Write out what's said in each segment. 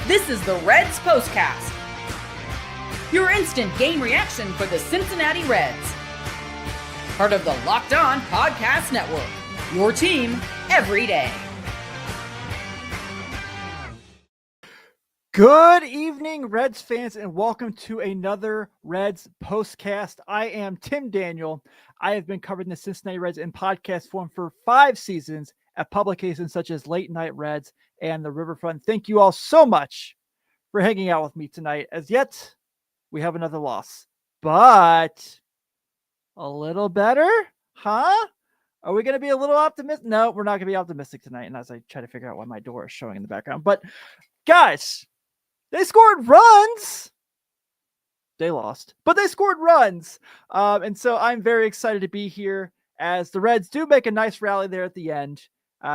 This is the Reds POSTCAST, your instant game reaction for the Cincinnati Reds. Part of the Locked On Podcast Network, your team every day. Good evening, Reds fans, and welcome to another Reds POSTCAST. I am Tim Daniel. I have been covering the Cincinnati Reds in podcast form for 5 seasons at publications such as Late Night Reds and the Riverfront. Thank you all so much for hanging out with me tonight. As yet, we have another loss, but a little better, huh? Are we going to be a little optimistic? No, we're not going to be optimistic tonight. And as I try to figure out why my door is showing in the background, but guys, they scored runs. They lost, but they scored runs. And so I'm very excited to be here as the Reds do make a nice rally there at the end,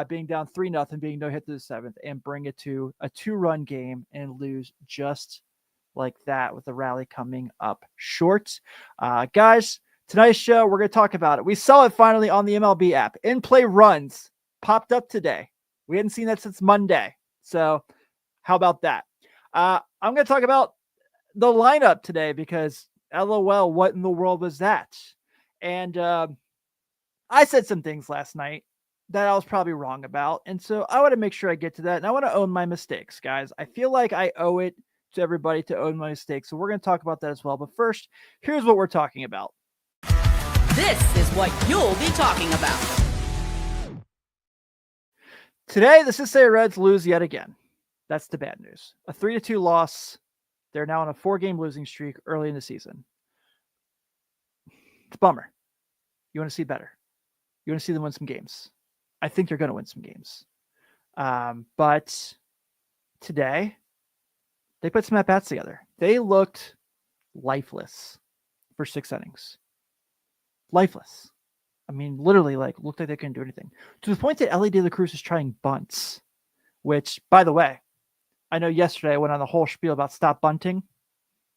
being down 3-0, being no hit to the 7th, and bring it to a 2-run game and lose just like that with the rally coming up short. Guys, tonight's show, we're going to talk about it. We saw it finally on the MLB app. In-play runs popped up today. We hadn't seen that since Monday. So how about that? I'm going to talk about the lineup today because LOL, what in the world was that? And I said some things last night that I was probably wrong about. And so I want to make sure I get to that. And I want to own my mistakes, guys. I feel like I owe it to everybody to own my mistakes. So we're going to talk about that as well. But first, here's what we're talking about. This is what you'll be talking about. Today, the Cincinnati Reds lose yet again. That's the bad news. A 3-2 loss. They're now on a 4-game losing streak early in the season. It's a bummer. You want to see better. You want to see them win some games. I think they're going to win some games. But today, they put some at-bats together. They looked lifeless for 6 innings. Lifeless. I mean, literally, looked like they couldn't do anything. To the point that Ellie De La Cruz is trying bunts, which, by the way, I know yesterday I went on the whole spiel about stop bunting.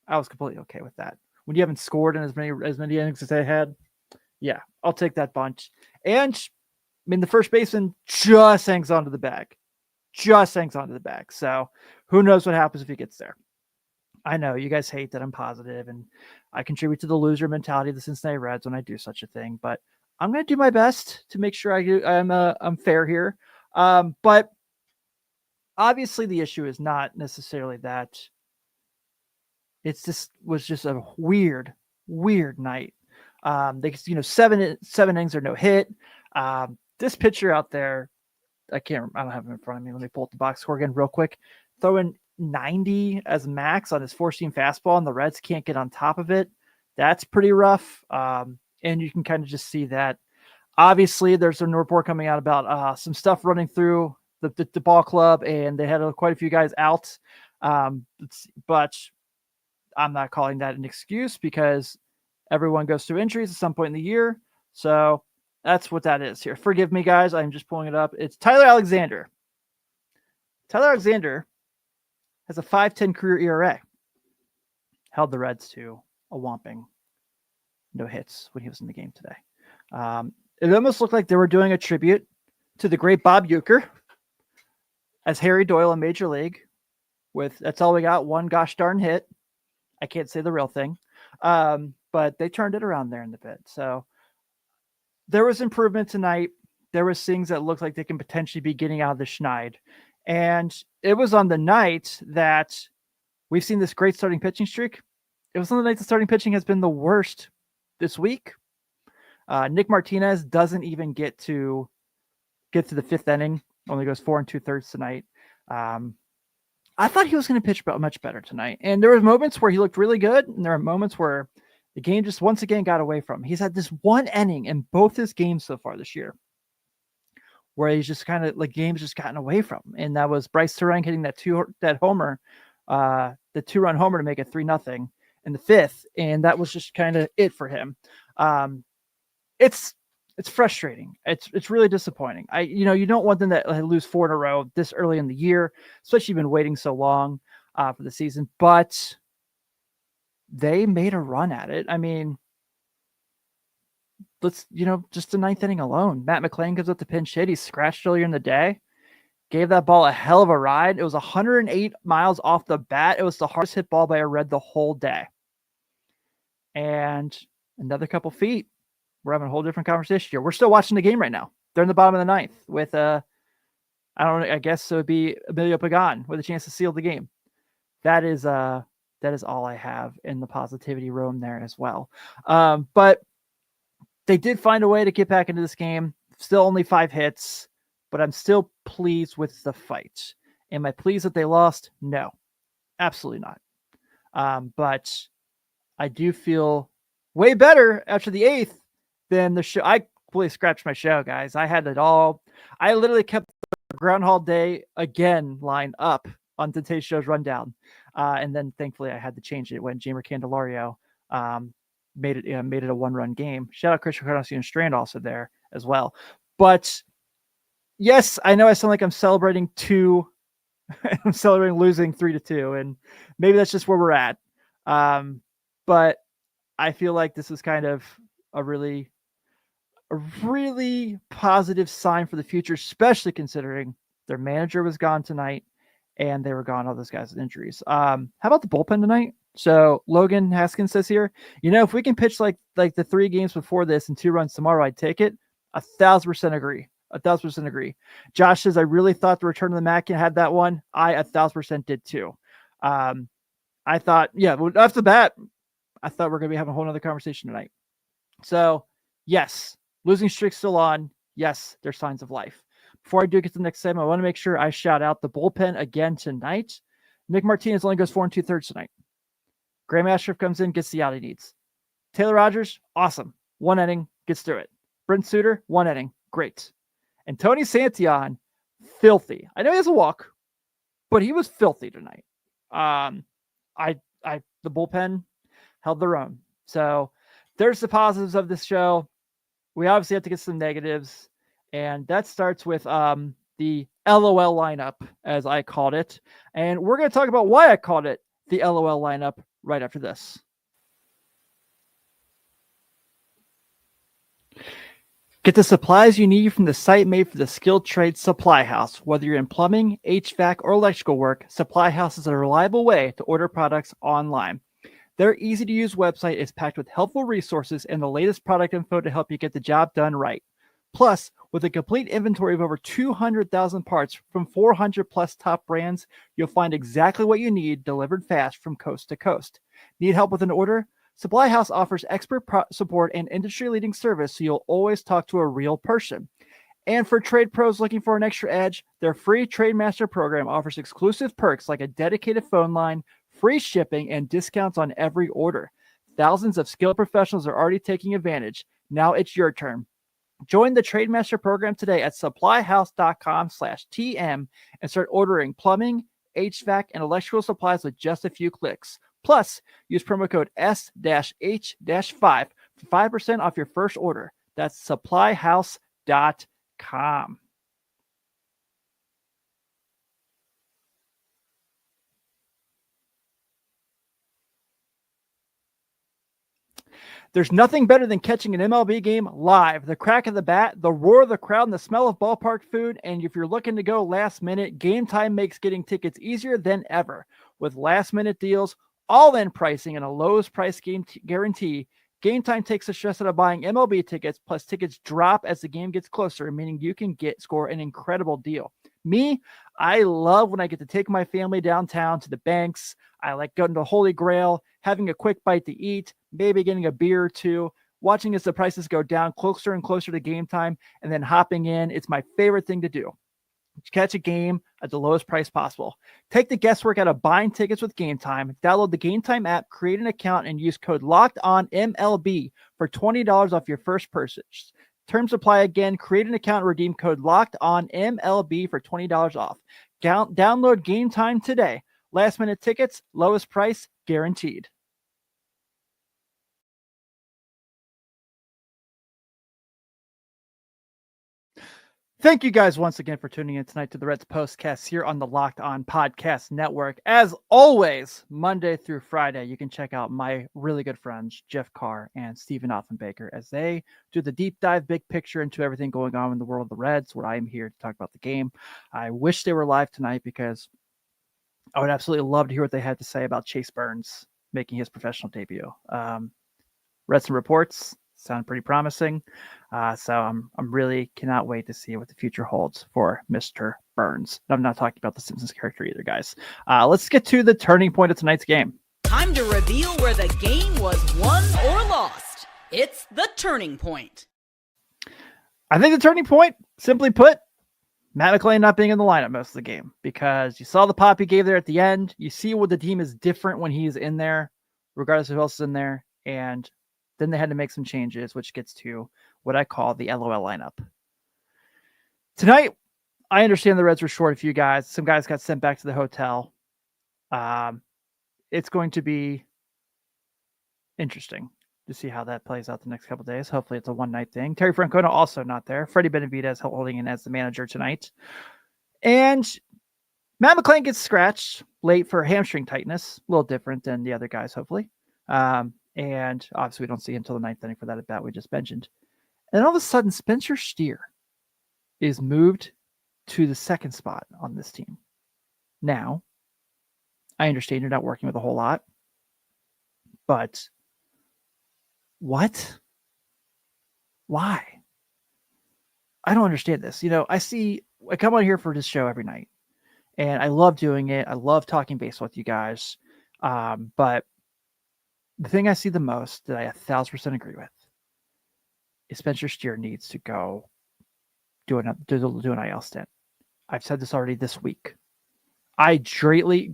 I was completely okay with that. When you haven't scored in as many innings as they had, yeah, I'll take that bunt. And I mean, the first baseman just hangs onto the bag. So who knows what happens if he gets there. I know you guys hate that I'm positive and I contribute to the loser mentality of the Cincinnati Reds when I do such a thing, but I'm going to do my best to make sure I'm fair here. But obviously the issue is not necessarily that. Was just a weird night. They, 7 innings or no hit. This pitcher out there, I don't have him in front of me. Let me pull up the box score again real quick. Throwing 90 as max on his 4-seam fastball, and the Reds can't get on top of it. That's pretty rough. And you can kind of just see that. Obviously, there's a report coming out about some stuff running through the ball club, and they had quite a few guys out. But I'm not calling that an excuse because everyone goes through injuries at some point in the year. So that's what that is here. Forgive me, guys. I'm just pulling it up. It's Tyler Alexander. Tyler Alexander has a 5.10 career ERA. Held the Reds to a whomping no hits when he was in the game today. It almost looked like they were doing a tribute to the great Bob Uecker as Harry Doyle in Major League with That's All We Got, one gosh darn hit. I can't say the real thing. But they turned it around there in the pit. So there was improvement tonight. There was things that looked like they can potentially be getting out of the schneid. And it was on the night that we've seen this great starting pitching streak. It was on the night the starting pitching has been the worst this week. Nick Martinez doesn't even get to the 5th inning. Only goes 4 2/3 tonight. I thought he was going to pitch much better tonight. And there were moments where he looked really good. And there are moments where the game just once again got away from him. He's had this one inning in both his games so far this year where he's just kind of game's just gotten away from him. And that was Bryce Terang hitting that homer, the 2-run homer to make it 3-0 in the 5th. And that was just kind of it for him. It's frustrating. It's really disappointing. You don't want them to lose 4 in a row this early in the year, especially been waiting so long for the season, but they made a run at it. I mean, just the 9th inning alone, Matt McClain gives up the pinch hit. He's scratched earlier in the day, gave that ball a hell of a ride. It was 108 miles off the bat. It was the hardest hit ball by a Red the whole day. And another couple feet, we're having a whole different conversation here. We're still watching the game right now. They're in the bottom of the ninth with I guess it would be Emilio Pagan with a chance to seal the game. That is all I have in the positivity room there as well. But they did find a way to get back into this game. Still only 5 hits, but I'm still pleased with the fight. Am I pleased that they lost? No, absolutely not. But I do feel way better after the 8th than the show. I completely scratched my show, guys. I had it all. I literally kept the Groundhog Day again line up on today's show's rundown. And then thankfully I had to change it when Jeimer Candelario made it a 1-run game. Shout out Christian Cardoso and Strand also there as well. But yes, I know I sound like I'm celebrating I'm celebrating losing 3-2, and maybe that's just where we're at. But I feel like this is kind of a really positive sign for the future, especially considering their manager was gone tonight and they were gone, all those guys with injuries. How about the bullpen tonight? So Logan Haskins says here, if we can pitch like the 3 games before this and 2 runs tomorrow, I'd take it. 1,000% agree. 1,000% agree. Josh says, I really thought the return of the Mackin had that one. I 1,000% did too. I thought, off the bat, I thought we're going to be having a whole nother conversation tonight. So yes, losing streak's still on. Yes, there's signs of life. Before I do get to the next segment, I want to make sure I shout out the bullpen again tonight. Nick Martinez only goes 4 2/3 tonight. Graham Ashford comes in, gets the out he needs. Taylor Rogers, awesome. 1 inning, gets through it. Brent Suter, 1 inning, great. And Tony Santillan, filthy. I know he has a walk, but he was filthy tonight. The bullpen held their own. So there's the positives of this show. We obviously have to get some negatives, and that starts with the LOL lineup, as I called it. And we're going to talk about why I called it the LOL lineup right after this. Get the supplies you need from the site made for the skilled trade Supply House. Whether you're in plumbing, HVAC, or electrical work, Supply House is a reliable way to order products online. Their easy-to-use website is packed with helpful resources and the latest product info to help you get the job done right. Plus, with a complete inventory of over 200,000 parts from 400-plus top brands, you'll find exactly what you need delivered fast from coast to coast. Need help with an order? Supply House offers expert support and industry-leading service, so you'll always talk to a real person. And for trade pros looking for an extra edge, their free Trade Master program offers exclusive perks like a dedicated phone line, free shipping, and discounts on every order. Thousands of skilled professionals are already taking advantage. Now it's your turn. Join the Trade Master program today at supplyhouse.com/TM and start ordering plumbing, HVAC, and electrical supplies with just a few clicks. Plus, use promo code S-H-5 for 5% off your first order. That's supplyhouse.com. There's nothing better than catching an MLB game live. The crack of the bat, the roar of the crowd, and the smell of ballpark food. And if you're looking to go last minute, Game Time makes getting tickets easier than ever. With last minute deals, all-in pricing, and a lowest price game guarantee, Game Time takes the stress out of buying MLB tickets, plus tickets drop as the game gets closer, meaning you can score an incredible deal. Me, I love when I get to take my family downtown to the banks. I like going to Holy Grail, having a quick bite to eat, maybe getting a beer or two, watching as the prices go down closer and closer to game time, and then hopping in. It's my favorite thing to do. Catch a game at the lowest price possible. Take the guesswork out of buying tickets with Game Time. Download the Game Time app, create an account, and use code LOCKEDONMLB for $20 off your first purchase. Terms apply again. Create an account and redeem code LOCKEDONMLB for $20 off. Download Game Time today. Last minute tickets, lowest price guaranteed. Thank you guys once again for tuning in tonight to the Reds Postcast here on the Locked On Podcast Network. As always, Monday through Friday, you can check out my really good friends, Jeff Carr and Stephen Offenbaker, as they do the deep dive, big picture into everything going on in the world of the Reds, where I am here to talk about the game. I wish they were live tonight because I would absolutely love to hear what they had to say about Chase Burns making his professional debut. Read some reports. Sound pretty promising. So I'm really cannot wait to see what the future holds for Mr. Burns. I'm not talking about the Simpsons character either, guys. Let's get to the turning point of tonight's game. Time to reveal where the game was won or lost. It's the turning point. I think the turning point, simply put, Matt McLain not being in the lineup most of the game, because you saw the pop he gave there at the end. You see what the team is different when he's in there, regardless of who else is in there. And then they had to make some changes, which gets to what I call the LOL lineup. Tonight, I understand the Reds were short a few guys. Some guys got sent back to the hotel. It's going to be interesting to see how that plays out the next couple of days. Hopefully it's a one-night thing. Terry Francona also not there. Freddie Benavidez holding in as the manager tonight. And Matt McLain gets scratched late for hamstring tightness. A little different than the other guys, hopefully. And obviously we don't see him until the ninth inning for that at bat we just mentioned. And all of a sudden, Spencer Steer is moved to the second spot on this team. Now, I understand you're not working with a whole lot, but what? Why? I don't understand this. I come on here for this show every night, and I love doing it. I love talking baseball with you guys. But the thing I see the most that I 1,000% agree with is Spencer Steer needs to go do an IL stint. I've said this already this week. I greatly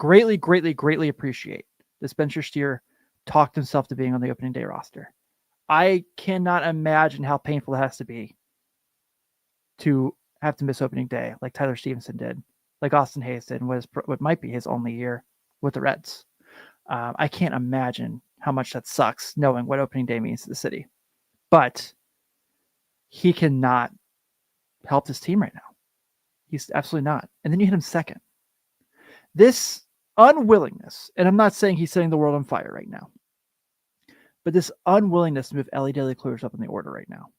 appreciate that Spencer Steer talked himself to being on the opening day roster. I cannot imagine how painful it has to be to have to miss opening day like Tyler Stevenson did, like Austin Hayes did, and what might be his only year with the Reds. I can't imagine how much that sucks knowing what opening day means to the city. But he cannot help this team right now. He's absolutely not. And then you hit him second. This unwillingness, and I'm not saying he's setting the world on fire right now, but this unwillingness to move Ellie De La Cruz up in the order right now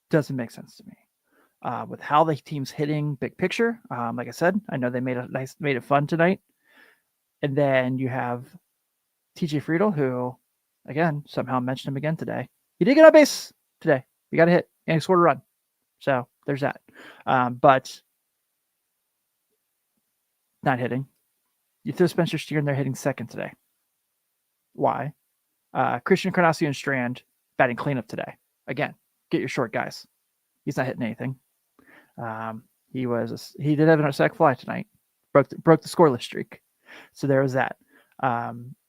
doesn't make sense to me. With how the team's hitting big picture, like I said, I know they made it fun tonight. And then you have TJ Friedel, who, again, somehow mentioned him again today. He did get on base today. He got a hit, and he scored a run. So there's that. But not hitting. You throw Spencer Steer in there hitting second today. Why? Christian Carnacion Strand batting cleanup today. Again, get your short guys. He's not hitting anything. He did have a sac fly tonight. Broke the scoreless streak. So there was that.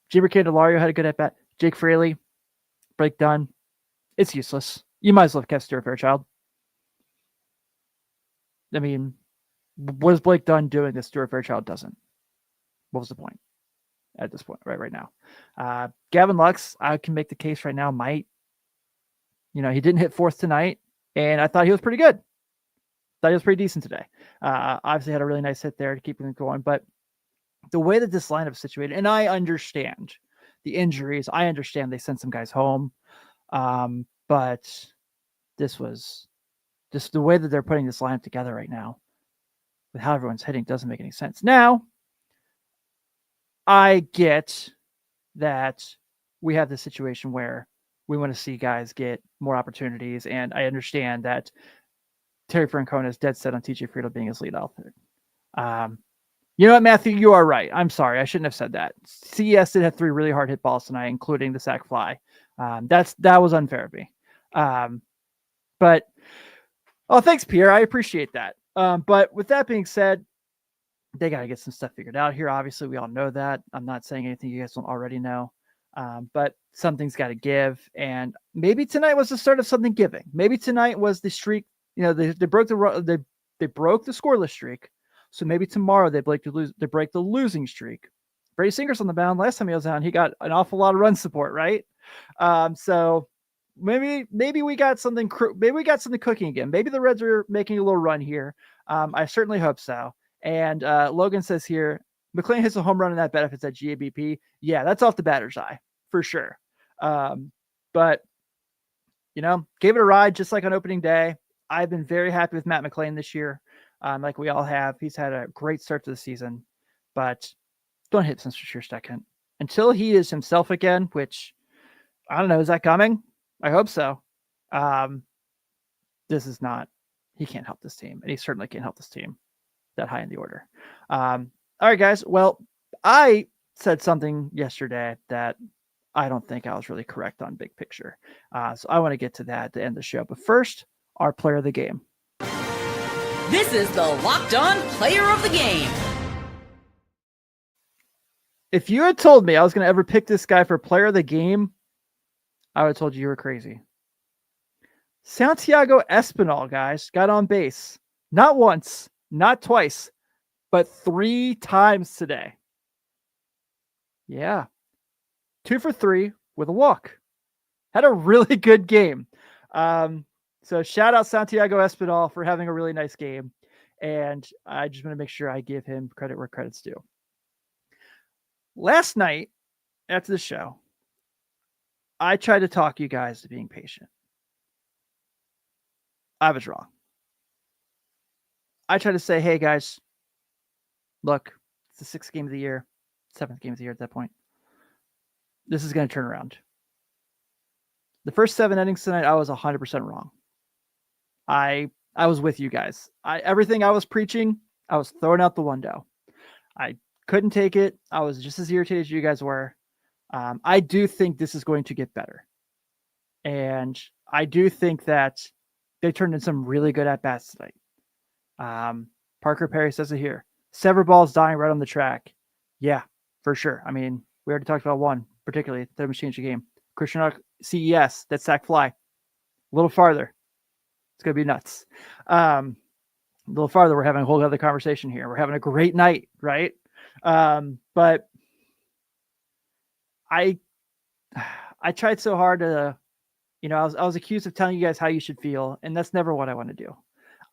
Jeimer Candelario had a good at-bat. Jake Fraley, break done. It's useless. You might as well have kept Stuart Fairchild. I mean, what is Blake Dunn doing that Stuart Fairchild doesn't? What was the point at this point, right now? Gavin Lux, I can make the case right now, might. He didn't hit fourth tonight, and I thought he was pretty good. Thought he was pretty decent today. Obviously had a really nice hit there to keep him going, but the way that this lineup is situated, and I understand the injuries. I understand they sent some guys home. But this was just the way that they're putting this lineup together right now with how everyone's hitting doesn't make any sense. Now, I get that we have this situation where we want to see guys get more opportunities, and I understand that Terry Francona is dead set on TJ Friedel being his lead outfielder. You know what, Matthew? You are right. I'm sorry. I shouldn't have said that. CES did have 3 really hard hit balls tonight, including the sac fly. That was unfair of me. But thanks, Pierre. I appreciate that. But with that being said, they got to get some stuff figured out here. Obviously, we all know that. I'm not saying anything you guys don't already know. But something's got to give. And maybe tonight was the start of something giving. Maybe tonight was the streak. They broke the scoreless streak. So maybe tomorrow they break the losing streak. Brady Singer's on the mound. Last time he was on, he got an awful lot of run support, right? So maybe we got something. Maybe we got something cooking again. Maybe the Reds are making a little run here. I certainly hope so. And Logan says here, McLean hits a home run and that benefits at GABP. Yeah, that's off the batter's eye for sure. But gave it a ride just like on opening day. I've been very happy with Matt McLean this year. Like we all have. He's had a great start to the season, but don't hit Spencer Shearsteckin until he is himself again, which I don't know. Is that coming? I hope so. This is not, he can't help this team, and he certainly can't help this team that high in the order. All right, guys. Well, I said something yesterday that I don't think I was really correct on big picture. So I want to get to that at the end of the show. But first, our player of the game. This is the Locked On Player of the Game. If you had told me I was going to ever pick this guy for player of the game, I would have told you were crazy. Santiago Espinal, guys, got on base. Not once, not twice, but 3 times today. Yeah. 2 for 3 with a walk. Had a really good game. So shout out Santiago Espinal for having a really nice game. And I just want to make sure I give him credit where credit's due. Last night, after the show, I tried to talk you guys to being patient. I was wrong. I tried to say, hey guys, look, it's the 6th game of the year, 7th game of the year at that point. This is going to turn around. The first 7 innings tonight, I was 100% wrong. I was with you guys. Everything I was preaching, I was throwing out the window. I couldn't take it. I was just as irritated as you guys were. I do think this is going to get better. And I do think that they turned in some really good at-bats tonight. Parker Perry says it here. Severed balls dying right on the track. Yeah, for sure. I mean, we already talked about one, particularly that was changed the game. Christian CES, that sack fly. A little farther. It's going to be nuts. A little farther, we're having a whole other conversation here. We're having a great night, right? But I tried so hard to, I was accused of telling you guys how you should feel, and that's never what I want to do.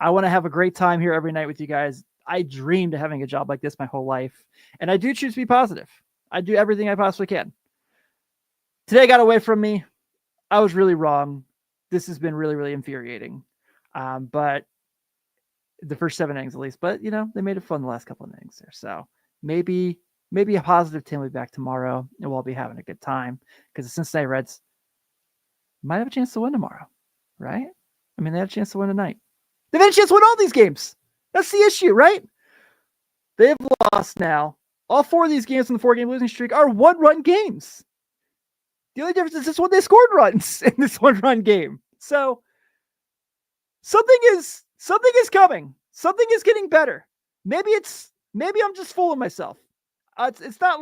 I want to have a great time here every night with you guys. I dreamed of having a job like this my whole life, and I do choose to be positive. I do everything I possibly can. Today got away from me. I was really wrong. This has been really, really infuriating. But the first 7 innings at least, but they made it fun the last couple of innings there. So maybe a positive team will be back tomorrow and we'll be having a good time because the Cincinnati Reds might have a chance to win tomorrow, right? I mean, they had a chance to win tonight. They've had a chance to win all these games. That's the issue, right? They've lost now. All 4 of these games in the 4-game losing streak are 1-run games. The only difference is this one they scored runs in this 1-run game. So something is coming. Something is getting better. Maybe I'm just fooling myself. It's not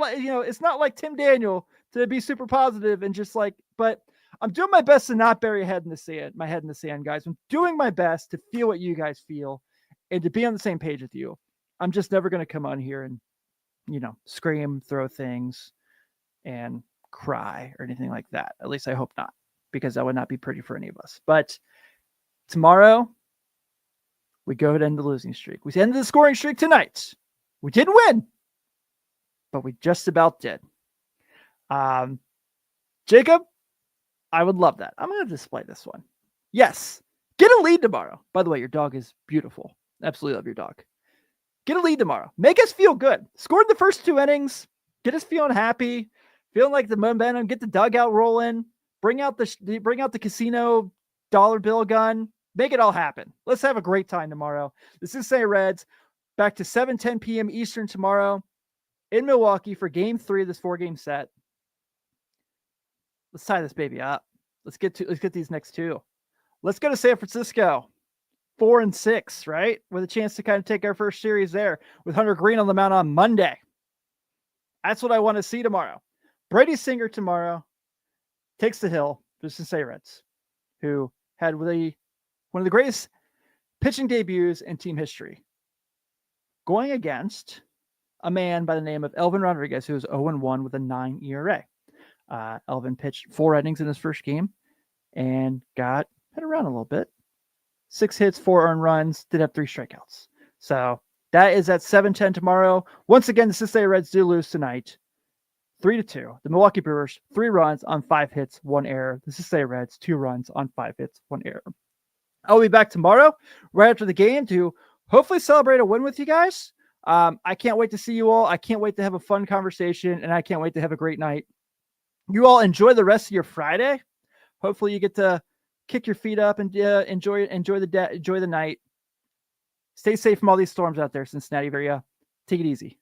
like Tim Daniel to be super positive and just like, but I'm doing my best to not bury my head in the sand, guys. I'm doing my best to feel what you guys feel and to be on the same page with you. I'm just never going to come on here and, scream, throw things and cry or anything like that. At least I hope not, because that would not be pretty for any of us. But tomorrow we go to end the losing streak. We ended the scoring streak tonight. We didn't win, but we just about did. Jacob, I would love that. I'm going to display this one. Yes. Get a lead tomorrow. By the way, your dog is beautiful. Absolutely love your dog. Get a lead tomorrow. Make us feel good. Scored the first 2 innings. Get us feeling happy. Feeling like the momentum. Get the dugout rolling. Bring out the casino dollar bill gun. Make it all happen. Let's have a great time tomorrow. The Cincinnati Reds back to 7:10 p.m. Eastern tomorrow in Milwaukee for Game 3 of this 4-game set. Let's tie this baby up. Let's get these next 2. Let's go to San Francisco. 4-6, right? With a chance to kind of take our first series there with Hunter Green on the mound on Monday. That's what I want to see tomorrow. Brady Singer tomorrow takes the hill for the Cincinnati Reds, who had one of the greatest pitching debuts in team history, going against a man by the name of Elvin Rodriguez, who is 0-1 with a 9 ERA. Elvin pitched 4 innings in his first game, and got hit around a little bit. 6 hits, 4 earned runs, did have 3 strikeouts. So that is at 7:10 tomorrow. Once again, the Cincinnati Reds do lose tonight, 3-2. The Milwaukee Brewers, 3 runs on 5 hits, 1 error. The Cincinnati Reds, 2 runs on 5 hits, 1 error. I'll be back tomorrow, right after the game, to hopefully celebrate a win with you guys. I can't wait to see you all. I can't wait to have a fun conversation, and I can't wait to have a great night. You all enjoy the rest of your Friday. Hopefully you get to kick your feet up and enjoy the night. Stay safe from all these storms out there, Cincinnati area. Take it easy.